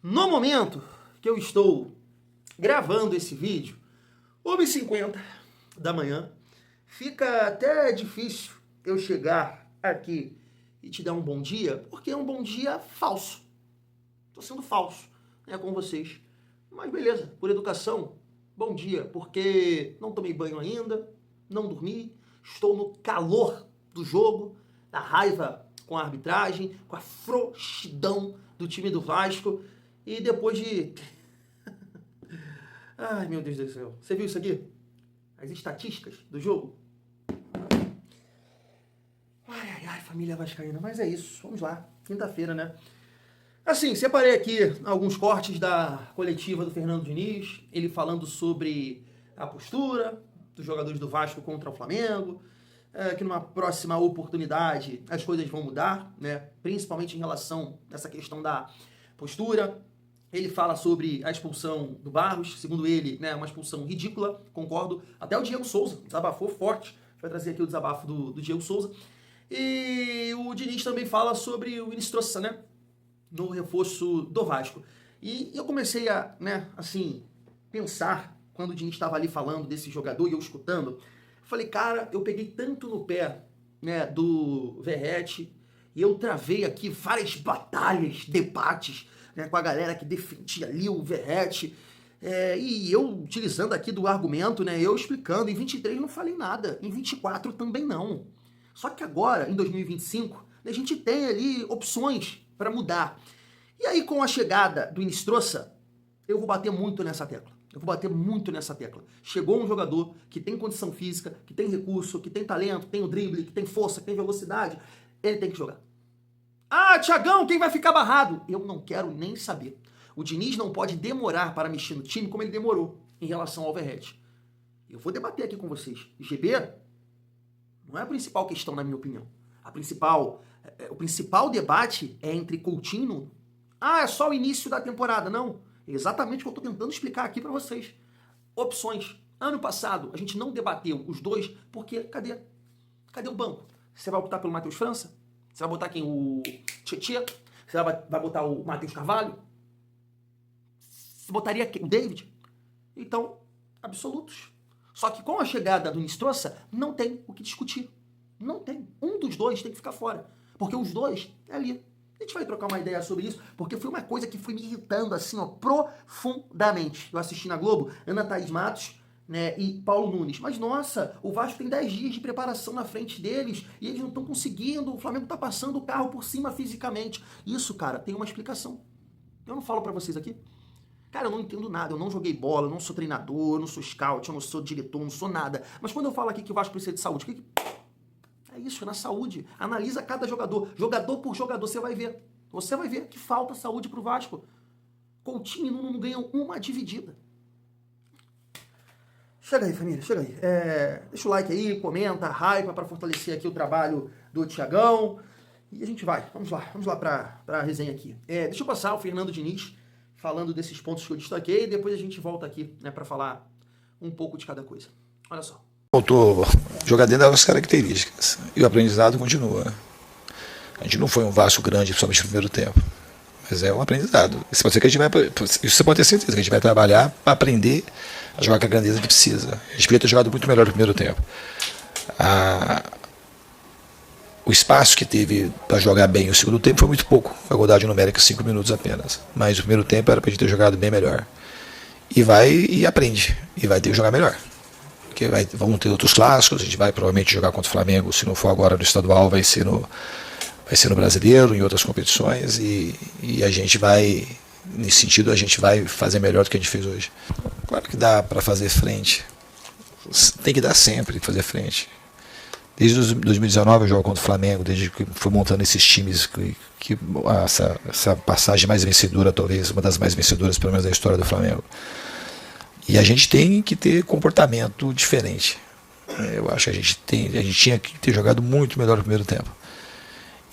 No momento que eu estou gravando esse vídeo, 1h50 da manhã, fica até difícil eu chegar aqui e te dar um bom dia, porque é um bom dia falso. Estou sendo falso, né, com vocês. Mas beleza, por educação, bom dia, porque não tomei banho ainda, não dormi, estou no calor do jogo, na raiva com a arbitragem, com a frouxidão do time do Vasco, e depois de... Ai, meu Deus do céu. Você viu isso aqui? As estatísticas do jogo? Ai, família vascaína. Mas é isso. Vamos lá. Quinta-feira, né? Assim, separei aqui alguns cortes da coletiva do Fernando Diniz, ele falando sobre a postura dos jogadores do Vasco contra o Flamengo, que numa próxima oportunidade as coisas vão mudar, né? Principalmente em relação a essa questão da postura. Ele fala sobre a expulsão do Barros, segundo ele, né, uma expulsão ridícula, concordo. Até o Diego Souza desabafou forte. A gente vai trazer aqui o desabafo do Diego Souza. E o Diniz também fala sobre o Inestrosa, né, no reforço do Vasco. E eu comecei a, né, assim, pensar, quando o Diniz estava ali falando desse jogador e eu escutando, eu falei, cara, eu peguei tanto no pé, né, do Verratti, e eu travei aqui várias batalhas, debates, né, com a galera que defendia ali o Verratti, e eu utilizando aqui do argumento, né, eu explicando, em 23 não falei nada, em 24 também não. Só que agora, em 2025, a gente tem ali opções para mudar. E aí, com a chegada do Inestrosa, eu vou bater muito nessa tecla. Chegou um jogador que tem condição física, que tem recurso, que tem talento, que tem o drible, que tem força, que tem velocidade. Ele tem que jogar. Ah, Thiagão, quem vai ficar barrado? Eu não quero nem saber. O Diniz não pode demorar para mexer no time como ele demorou em relação ao Verratti. Eu vou debater aqui com vocês. GB não é a principal questão, na minha opinião. O principal debate é entre Coutinho e Nuno. Ah, é só o início da temporada. Não. É exatamente o que eu estou tentando explicar aqui para vocês. Opções. Ano passado, a gente não debateu os dois, porque cadê? Cadê o banco? Você vai optar pelo Matheus França? Você vai botar quem? O Tietchan? Você vai botar o Matheus Carvalho? Você botaria quem? O David? Então, absolutos. Só que com a chegada do Inestrosa, não tem o que discutir. Não tem. Um dos dois tem que ficar fora. Porque os dois é ali. A gente vai trocar uma ideia sobre isso, porque foi uma coisa que foi me irritando, assim, ó, profundamente. Eu assisti na Globo, Ana Thaís Matos, né, e Paulo Nunes. Mas, nossa, o Vasco tem 10 dias de preparação na frente deles e eles não estão conseguindo, o Flamengo tá passando o carro por cima fisicamente. Isso, cara, tem uma explicação. Eu não falo pra vocês aqui. Cara, eu não entendo nada, eu não joguei bola, eu não sou treinador, eu não sou scout, eu não sou diretor, eu não sou nada. Mas quando eu falo aqui que o Vasco precisa de saúde, o que é isso, na saúde. Analisa cada jogador, jogador por jogador, você vai ver. Você vai ver que falta saúde pro Vasco. Coutinho e Nuno não ganham uma dividida. Chega aí, família, chega aí. Deixa o like aí, comenta, hype para fortalecer aqui o trabalho do Thiagão. E a gente vai, vamos lá pra resenha aqui. Deixa eu passar o Fernando Diniz falando desses pontos que eu destaquei e depois a gente volta aqui, né, para falar um pouco de cada coisa. Olha só. Voltou a jogar dentro das características e o aprendizado continua. A gente não foi um Vasco grande, principalmente no primeiro tempo, mas é um aprendizado. Isso você pode ter certeza que a gente vai trabalhar para aprender a jogar com a grandeza que precisa. A gente podia ter jogado muito melhor no primeiro tempo. O espaço que teve para jogar bem o segundo tempo foi muito pouco. A igualdade numérica 5 minutos apenas. Mas o primeiro tempo era para a gente ter jogado bem melhor. E aprende. E vai ter que jogar melhor. Porque vão ter outros clássicos. A gente vai provavelmente jogar contra o Flamengo. Se não for agora no estadual, vai ser no Brasileiro, em outras competições. E a gente vai, nesse sentido, a gente vai fazer melhor do que a gente fez hoje. Claro que dá para fazer frente. Tem que dar sempre fazer frente. Desde 2019 eu jogo contra o Flamengo, desde que fui montando esses times, essa passagem mais vencedora, talvez uma das mais vencedoras, pelo menos da história do Flamengo. E a gente tem que ter comportamento diferente. Eu acho que a gente tinha que ter jogado muito melhor no primeiro tempo.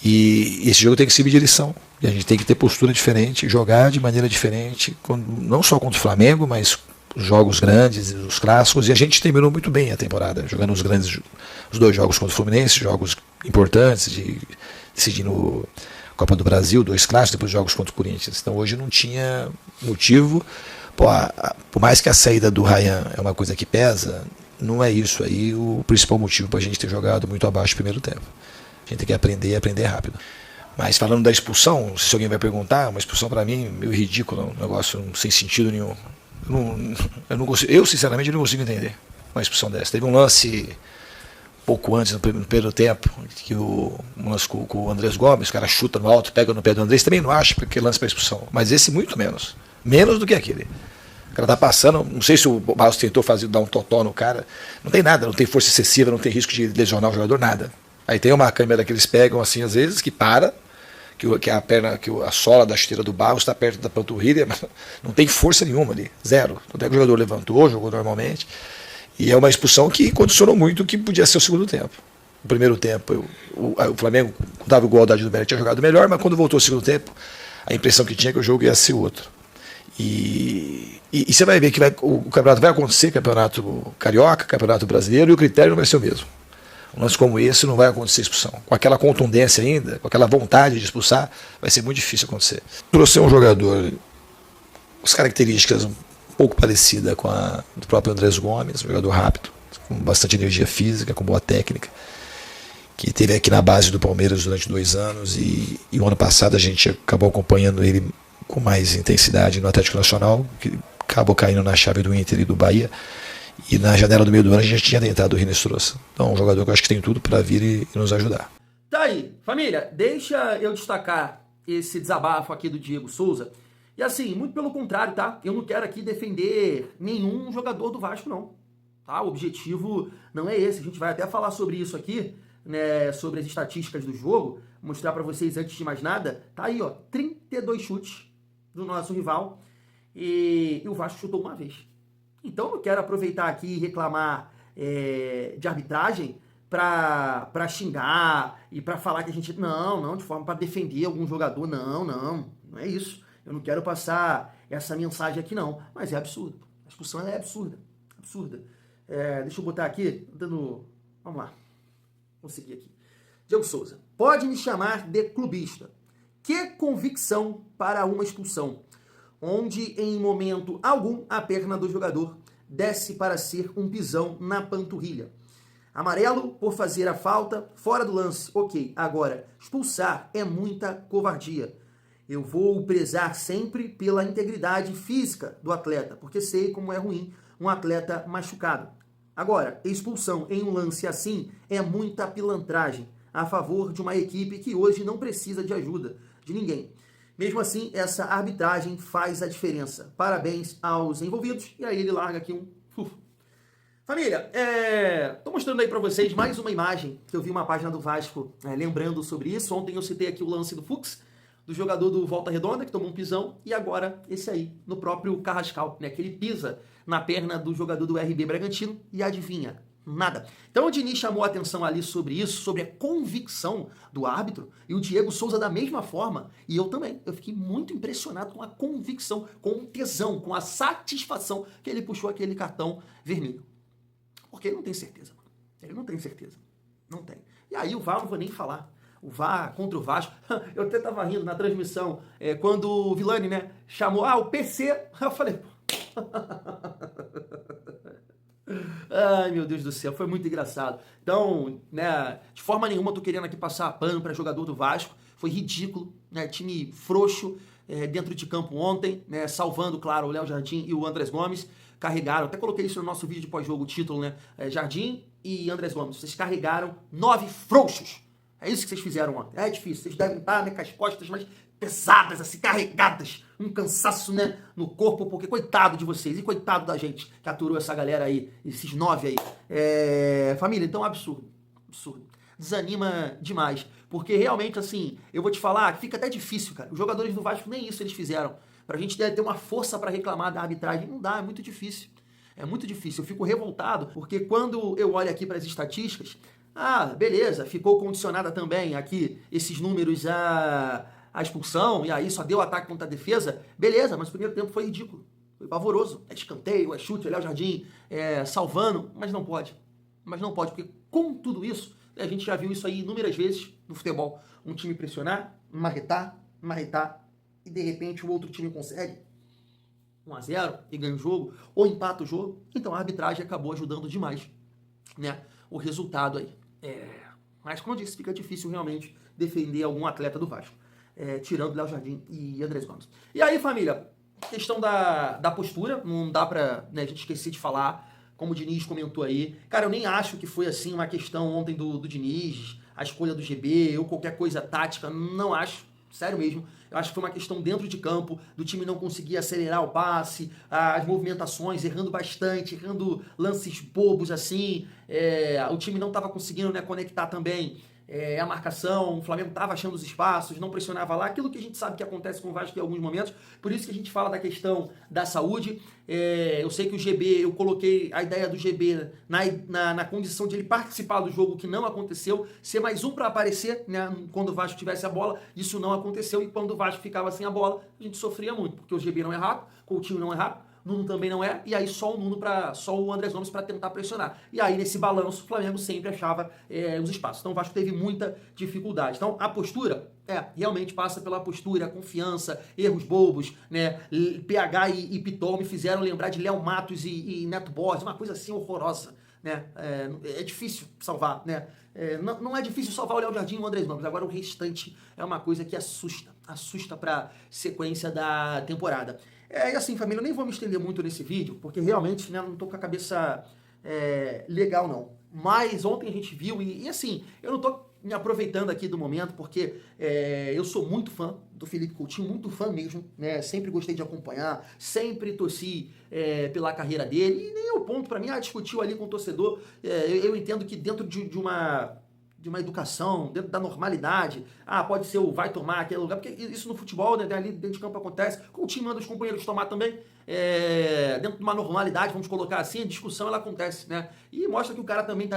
E esse jogo tem que servir de lição. E a gente tem que ter postura diferente, jogar de maneira diferente, não só contra o Flamengo, mas os jogos grandes, os clássicos, e a gente terminou muito bem a temporada, jogando os dois jogos contra o Fluminense, jogos importantes, decidindo Copa do Brasil, 2 clássicos, depois jogos contra o Corinthians. Então hoje não tinha motivo. Pô, por mais que a saída do Ryan é uma coisa que pesa, não é isso aí o principal motivo para a gente ter jogado muito abaixo no primeiro tempo. A gente tem que aprender e aprender rápido. Mas falando da expulsão, se alguém vai perguntar, uma expulsão para mim meio ridícula, um negócio sem sentido nenhum. Eu sinceramente não consigo entender uma expulsão dessa. Teve um lance pouco antes, no primeiro tempo, que um lance com o Andrés Gomes, o cara chuta no alto, pega no pé do Andrés, também não acho porque lance para expulsão. Mas esse muito menos. Menos do que aquele. O cara tá passando, não sei se o Barros tentou dar um totó no cara, não tem nada, não tem força excessiva, não tem risco de lesionar o jogador, nada. Aí tem uma câmera que eles pegam assim às vezes, que para, que a perna, que a sola da chuteira do Barros está perto da panturrilha, mas não tem força nenhuma ali, zero. Até que o jogador levantou, jogou normalmente, e é uma expulsão que condicionou muito o que podia ser o segundo tempo. No primeiro tempo, o Flamengo, quando dava igualdade do Mérito, tinha jogado melhor, mas quando voltou ao segundo tempo, a impressão que tinha é que o jogo ia ser outro. E você vai ver que o campeonato vai acontecer, campeonato carioca, campeonato brasileiro, e o critério não vai ser o mesmo. Um lance como esse não vai acontecer expulsão. Com aquela contundência ainda, com aquela vontade de expulsar, vai ser muito difícil acontecer. Trouxe um jogador, as características um pouco parecidas com a do próprio Andrés Gomes, um jogador rápido, com bastante energia física, com boa técnica, que esteve aqui na base do Palmeiras durante 2 anos e o ano passado a gente acabou acompanhando ele com mais intensidade no Atlético Nacional, que acabou caindo na chave do Inter e do Bahia, e na janela do meio do ano a gente tinha tentado o Rinestrosa. Então é um jogador que eu acho que tem tudo para vir e nos ajudar. Tá aí, família, deixa eu destacar esse desabafo aqui do Diego Souza. E assim, muito pelo contrário, tá? Eu não quero aqui defender nenhum jogador do Vasco, não. Tá? O objetivo não é esse. A gente vai até falar sobre isso aqui, né? Sobre as estatísticas do jogo. Mostrar para vocês antes de mais nada. Tá aí, ó, 32 chutes do nosso rival. E o Vasco chutou uma vez. Então eu não quero aproveitar aqui e reclamar de arbitragem para xingar e para falar que a gente... Não, de forma para defender algum jogador. Não é isso. Eu não quero passar essa mensagem aqui, não. Mas é absurdo. A expulsão é absurda. Deixa eu botar aqui, Vamos lá. Consegui aqui. Diego Souza. Pode me chamar de clubista. Que convicção para uma expulsão, onde em momento algum a perna do jogador desce para ser um pisão na panturrilha. Amarelo por fazer a falta fora do lance. Ok, agora, expulsar é muita covardia. Eu vou prezar sempre pela integridade física do atleta, porque sei como é ruim um atleta machucado. Agora, expulsão em um lance assim é muita pilantragem a favor de uma equipe que hoje não precisa de ajuda de ninguém. Mesmo assim, essa arbitragem faz a diferença. Parabéns aos envolvidos. E aí ele larga aqui um... Família, tô mostrando aí pra vocês mais uma imagem que eu vi uma página do Vasco lembrando sobre isso. Ontem eu citei aqui o lance do Fux, do jogador do Volta Redonda, que tomou um pisão, e agora esse aí, no próprio Carrascal, né, que ele pisa na perna do jogador do RB Bragantino e adivinha, nada. Então o Diniz chamou a atenção ali sobre isso, sobre a convicção do árbitro, e o Diego Souza da mesma forma, e eu também. Eu fiquei muito impressionado com a convicção, com o tesão, com a satisfação que ele puxou aquele cartão vermelho. Porque ele não tem certeza, mano. Ele não tem certeza. Não tem. E aí o VAR, não vou nem falar. O VAR contra o Vasco. Eu até tava rindo na transmissão, quando o Vilani, né, chamou, o PC. Eu falei, ai, meu Deus do céu, foi muito engraçado. Então, né, de forma nenhuma tô querendo aqui passar pano para jogador do Vasco. Foi ridículo, né, time frouxo dentro de campo ontem, né, salvando, claro, o Léo Jardim e o Andrés Gomes. Carregaram, até coloquei isso no nosso vídeo de pós-jogo, o título, né, Jardim e Andrés Gomes. Vocês carregaram 9 frouxos. É isso que vocês fizeram ontem. É difícil, vocês devem estar, né, com as costas mais pesadas, assim, carregadas, um cansaço, né, no corpo, porque coitado de vocês e coitado da gente que aturou essa galera aí, esses 9 aí. Família, então absurdo. Desanima demais, porque realmente, assim, eu vou te falar que fica até difícil, cara. Os jogadores do Vasco nem isso eles fizeram. Pra gente ter uma força para reclamar da arbitragem, não dá, é muito difícil. É muito difícil, eu fico revoltado, porque quando eu olho aqui para as estatísticas, beleza, ficou condicionada também aqui esses números a expulsão, e aí só deu ataque contra a defesa, beleza, mas o primeiro tempo foi ridículo, foi pavoroso, é escanteio, é chute, é Léo Jardim, salvando, mas não pode, porque com tudo isso, A gente já viu isso aí inúmeras vezes no futebol. Um time pressionar, marretar, e de repente o outro time consegue 1-0 e ganha o jogo, ou empata o jogo. Então a arbitragem acabou ajudando demais, né, o resultado aí. Mas, como eu disse, fica difícil realmente defender algum atleta do Vasco, tirando Léo Jardim e Andrés Gomes. E aí, família, questão da postura, não dá pra, né, a gente esquecer de falar, como o Diniz comentou aí. Cara, eu nem acho que foi assim uma questão ontem do Diniz, a escolha do GB, ou qualquer coisa tática, não acho. Sério mesmo, eu acho que foi uma questão dentro de campo, do time não conseguir acelerar o passe, as movimentações, errando bastante, errando lances bobos assim, o time não estava conseguindo, né, conectar também a marcação, o Flamengo estava achando os espaços, não pressionava lá, aquilo que a gente sabe que acontece com o Vasco em alguns momentos, por isso que a gente fala da questão da saúde. Eu sei que o GB, eu coloquei a ideia do GB na condição de ele participar do jogo, que não aconteceu, ser mais um para aparecer, né, quando o Vasco tivesse a bola, isso não aconteceu, e quando o Vasco ficava sem a bola, a gente sofria muito, porque o GB não é rápido, Coutinho não é rápido, Nuno também não é, e aí só o Andrés Gomes para tentar pressionar. E aí, nesse balanço, o Flamengo sempre achava os espaços. Então o Vasco teve muita dificuldade. Então a postura, realmente passa pela postura, confiança, erros bobos, né? PH e Pitol me fizeram lembrar de Léo Matos e Neto Borges, uma coisa assim horrorosa, né? É difícil salvar, né? Não é difícil salvar o Léo Jardim e o Andrés Gomes, agora o restante é uma coisa que assusta para sequência da temporada. E assim, família, eu nem vou me estender muito nesse vídeo, porque realmente, né, não tô com a cabeça legal, não. Mas ontem a gente viu, e assim, eu não tô me aproveitando aqui do momento, porque eu sou muito fã do Felipe Coutinho, muito fã mesmo, né? Sempre gostei de acompanhar, sempre torci pela carreira dele, e nem é o ponto para mim, discutiu ali com o torcedor. Eu entendo que dentro de uma educação, dentro da normalidade, pode ser o vai tomar aquele lugar, porque isso no futebol, né, ali dentro de campo acontece, o time manda os companheiros tomar também, dentro de uma normalidade, vamos colocar assim, a discussão ela acontece, né, e mostra que o cara também de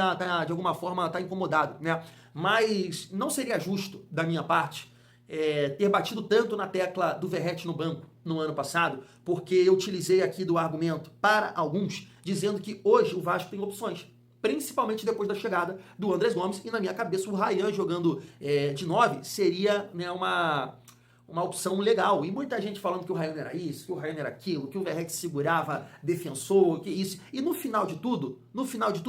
alguma forma tá incomodado, né, mas não seria justo da minha parte ter batido tanto na tecla do Verratti no banco no ano passado, porque eu utilizei aqui do argumento para alguns, dizendo que hoje o Vasco tem opções, principalmente depois da chegada do Andrés Gomes, e na minha cabeça o Ryan jogando de 9 seria, né, uma opção legal. E muita gente falando que o Ryan era isso, que o Ryan era aquilo, que o Verratti segurava defensor, que isso. E no final de tudo,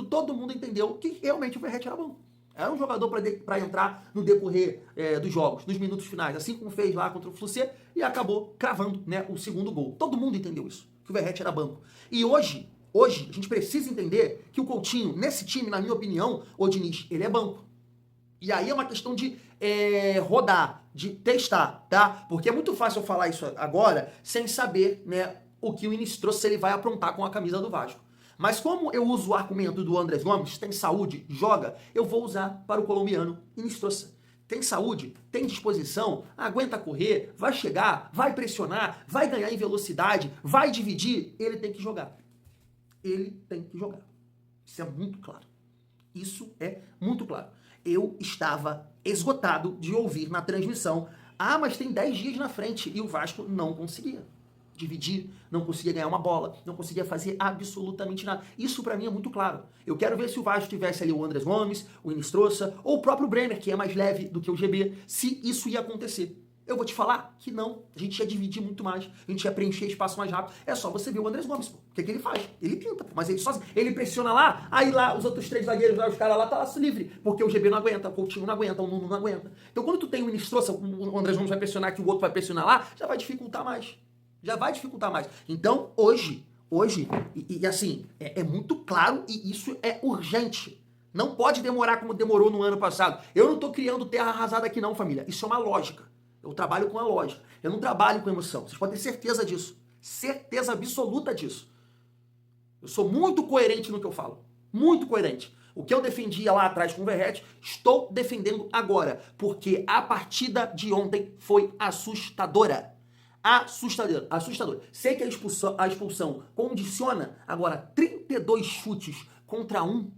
todo mundo entendeu que realmente o Verratti era bom. Era um jogador para entrar no decorrer dos jogos, nos minutos finais, assim como fez lá contra o Fluminense, e acabou cravando, né, o segundo gol. Todo mundo entendeu isso, que o Verratti era banco. E hoje, a gente precisa entender que o Coutinho, nesse time, na minha opinião, o Diniz, ele é banco. E aí é uma questão de rodar, de testar, tá? Porque é muito fácil eu falar isso agora sem saber, né, o que o Inistrosa, se ele vai aprontar com a camisa do Vasco. Mas como eu uso o argumento do Andrés Gomes, tem saúde, joga, eu vou usar para o colombiano Inistrosa. Tem saúde, tem disposição, aguenta correr, vai chegar, vai pressionar, vai ganhar em velocidade, vai dividir, ele tem que jogar. Ele tem que jogar. Isso é muito claro. Isso é muito claro. Eu estava esgotado de ouvir na transmissão, mas tem 10 dias na frente, e o Vasco não conseguia dividir, não conseguia ganhar uma bola, não conseguia fazer absolutamente nada. Isso pra mim é muito claro. Eu quero ver se o Vasco tivesse ali o Andrés Gomes, o Inistrosa, ou o próprio Brenner, que é mais leve do que o GB, se isso ia acontecer. Eu vou te falar que não, a gente ia dividir muito mais, a gente ia preencher espaço mais rápido. É só você ver o Andrés Gomes, pô. O que ele faz? Ele pinta, pô. Mas ele sozinho, ele pressiona lá, aí lá os outros 3 zagueiros, lá, os caras lá, tá lá livre, porque o GB não aguenta, o Coutinho não aguenta, o Nuno não aguenta. Então quando tu tem o Inistrosa, o Andrés Gomes vai pressionar, que o outro vai pressionar lá, já vai dificultar mais. Então hoje, e assim, é muito claro, e isso é urgente. Não pode demorar como demorou no ano passado. Eu não tô criando terra arrasada aqui não, família. Isso é uma lógica. Eu trabalho com a lógica. Eu não trabalho com emoção. Vocês podem ter certeza disso. Certeza absoluta disso. Eu sou muito coerente no que eu falo. Muito coerente. O que eu defendia lá atrás com o Verratti, estou defendendo agora. Porque a partida de ontem foi assustadora. Assustadora. Sei que a expulsão condiciona. Agora, 32 chutes contra um.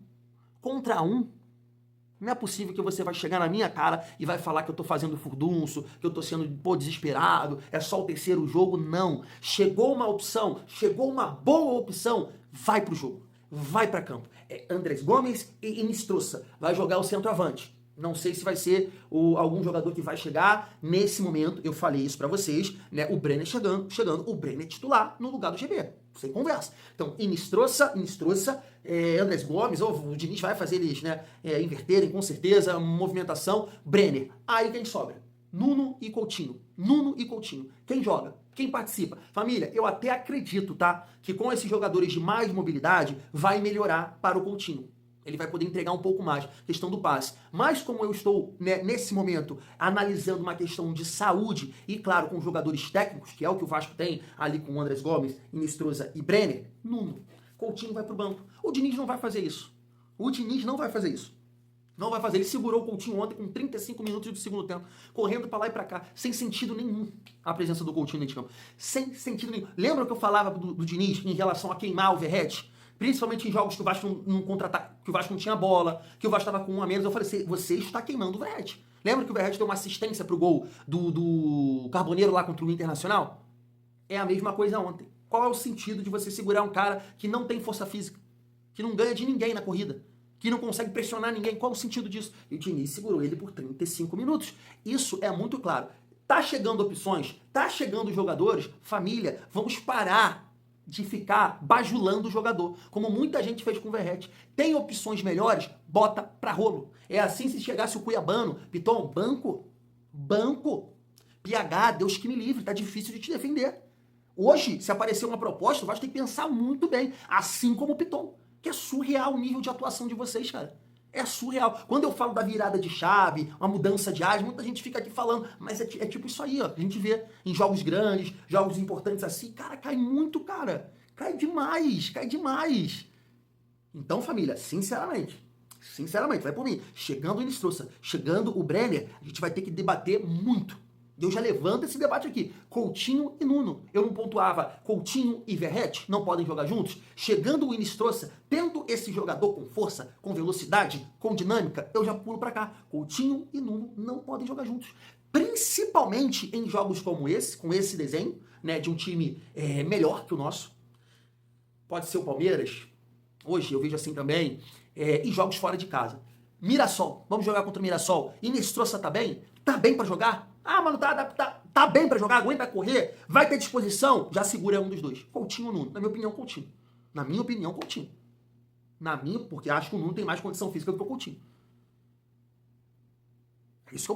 Não é possível que você vai chegar na minha cara e vai falar que eu tô fazendo furdunço, que eu tô sendo, desesperado, é só o terceiro jogo. Não. Chegou uma opção, chegou uma boa opção, vai pro jogo. vai para campo. É Andrés Gomes e Inestrosa. Vai jogar o centroavante. Não sei se vai ser algum jogador que vai chegar nesse momento. Eu falei isso para vocês, né? O Brenner chegando, o Brenner titular no lugar do GB. Sem conversa. Então, Inestrosa, Andrés Gomes, ou o Diniz vai fazer eles, né, inverterem com certeza, movimentação, Brenner. Aí quem sobra? Nuno e Coutinho. Quem joga? Quem participa? Família, eu até acredito, tá? Que com esses jogadores de mais mobilidade, vai melhorar para o Coutinho. Ele vai poder entregar um pouco mais, questão do passe. Mas como eu estou, né, nesse momento, analisando uma questão de saúde, e claro, com jogadores técnicos, que é o que o Vasco tem ali com o Andrés Gomes, Inestrosa e Brenner, Nuno, Coutinho vai pro banco. O Diniz não vai fazer isso. Não vai fazer. Ele segurou o Coutinho ontem com 35 minutos do segundo tempo, correndo pra lá e pra cá, sem sentido nenhum a presença do Coutinho dentro de campo. Sem sentido nenhum. Lembra que eu falava do Diniz em relação a queimar o Verratti? Principalmente em jogos que o Vasco não contra-ataque, que o Vasco não tinha bola, que o Vasco estava com 1 a menos. Eu falei, você está queimando o Verratti. Lembra que o Verratti deu uma assistência pro gol do Carboneiro lá contra o Internacional? É a mesma coisa ontem. Qual é o sentido de você segurar um cara que não tem força física, que não ganha de ninguém na corrida, que não consegue pressionar ninguém? Qual é o sentido disso? E o Diniz segurou ele por 35 minutos. Isso é muito claro. Tá chegando opções, tá chegando jogadores, família, vamos parar de ficar bajulando o jogador, como muita gente fez com o Verratti. Tem opções melhores? Bota pra rolo. É assim se chegasse o Cuiabano, Piton, banco, PH, Deus que me livre, tá difícil de te defender. Hoje, se aparecer uma proposta, o Vasco tem que pensar muito bem, assim como o Piton, que é surreal o nível de atuação de vocês, cara. É surreal. Quando eu falo da virada de chave, uma mudança de área, muita gente fica aqui falando, mas é tipo isso aí, ó. A gente vê em jogos grandes, jogos importantes assim, cara, cai muito, cara. Cai demais. Então, família, sinceramente, vai por mim. Chegando o Inestrosa, chegando o Brenner, a gente vai ter que debater muito. Eu já levanto esse debate aqui. Coutinho e Nuno. Eu não pontuava Coutinho e Verratti, não podem jogar juntos. Chegando o Inestrosa, tendo esse jogador com força, com velocidade, com dinâmica, eu já pulo pra cá. Coutinho e Nuno não podem jogar juntos. Principalmente em jogos como esse, com esse desenho, né, de um time melhor que o nosso. Pode ser o Palmeiras. Hoje eu vejo assim também. E jogos fora de casa. Mirassol. Vamos jogar contra o Mirassol. Inestrosa tá bem? Tá bem pra jogar? Ah, mano, tá bem pra jogar, aguenta correr, vai ter disposição, já segura um dos dois. Coutinho ou Nuno? Na minha opinião, Coutinho. Porque acho que o Nuno tem mais condição física do que o Coutinho. É isso que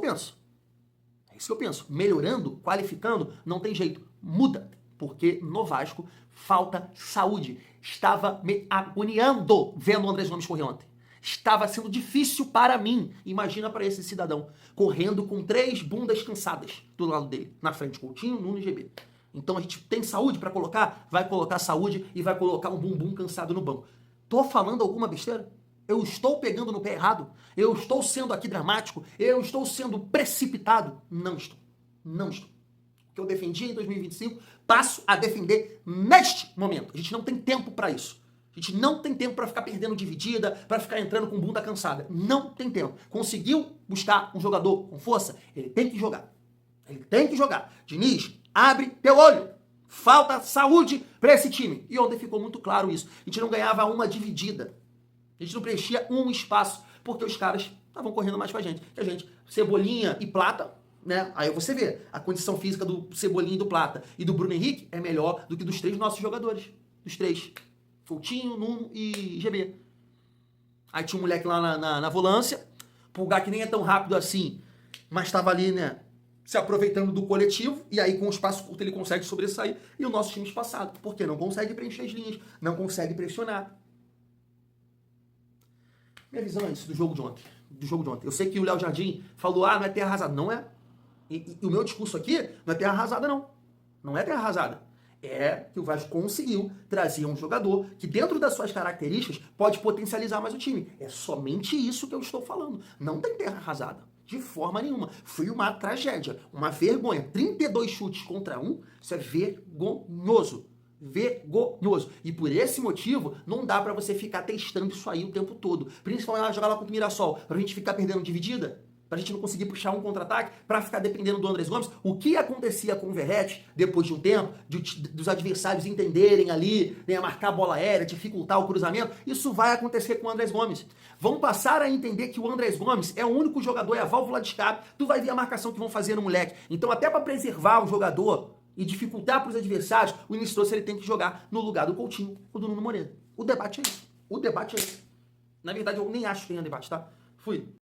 eu penso. Melhorando, qualificando, não tem jeito. Muda. Porque no Vasco falta saúde. Estava me agoniando vendo o Andrés Gomes correr ontem. Estava sendo difícil para mim. Imagina para esse cidadão, correndo com 3 bundas cansadas do lado dele. Na frente, Coutinho, Nuno e GB. Então a gente tem saúde para colocar? Vai colocar saúde e vai colocar um bumbum cansado no banco. Tô falando alguma besteira? Eu estou pegando no pé errado? Eu estou sendo aqui dramático? Eu estou sendo precipitado? Não estou. O que eu defendia em 2025, passo a defender neste momento. A gente não tem tempo para isso. A gente não tem tempo para ficar perdendo dividida, para ficar entrando com bunda cansada. Não tem tempo. Conseguiu buscar um jogador com força? Ele tem que jogar. Diniz, abre teu olho. Falta saúde para esse time. E ontem ficou muito claro isso. A gente não ganhava uma dividida. A gente não preenchia um espaço, porque os caras estavam correndo mais com a gente. Que a gente, Cebolinha e Plata, né? Aí você vê, a condição física do Cebolinha e do Plata e do Bruno Henrique é melhor do que dos 3 nossos jogadores. Dos 3. Coutinho, Nuno e GB. Aí tinha um moleque lá na volância, Pulgar que nem é tão rápido assim, mas estava ali, né, se aproveitando do coletivo, e aí com o espaço curto ele consegue sobressair, e o nosso time espaçado, porque não consegue preencher as linhas, não consegue pressionar. Minha visão é isso do jogo de ontem. Eu sei que o Léo Jardim falou, não é terra arrasada. Não é. E o meu discurso aqui não é terra arrasada, não. Não é terra arrasada. É que o Vasco conseguiu trazer um jogador que, dentro das suas características, pode potencializar mais o time. É somente isso que eu estou falando. Não tem terra arrasada. De forma nenhuma. Foi uma tragédia, uma vergonha. 32 chutes contra 1, isso é vergonhoso. E por esse motivo, não dá pra você ficar testando isso aí o tempo todo. Principalmente jogar lá contra o Mirassol, pra gente ficar perdendo dividida. pra gente não conseguir puxar um contra-ataque, pra ficar dependendo do Andrés Gomes. O que acontecia com o Verratti, depois de um tempo, dos adversários entenderem ali, né, marcar a bola aérea, dificultar o cruzamento, isso vai acontecer com o Andrés Gomes. Vão passar a entender que o Andrés Gomes é o único jogador, é a válvula de escape. Tu vai ver a marcação que vão fazer no moleque. Então, até pra preservar o jogador e dificultar pros adversários, o Inestrosa ele tem que jogar no lugar do Coutinho ou do Nuno Moreira. O debate é esse. O debate é esse. Na verdade, eu nem acho que tenha debate, tá? Fui.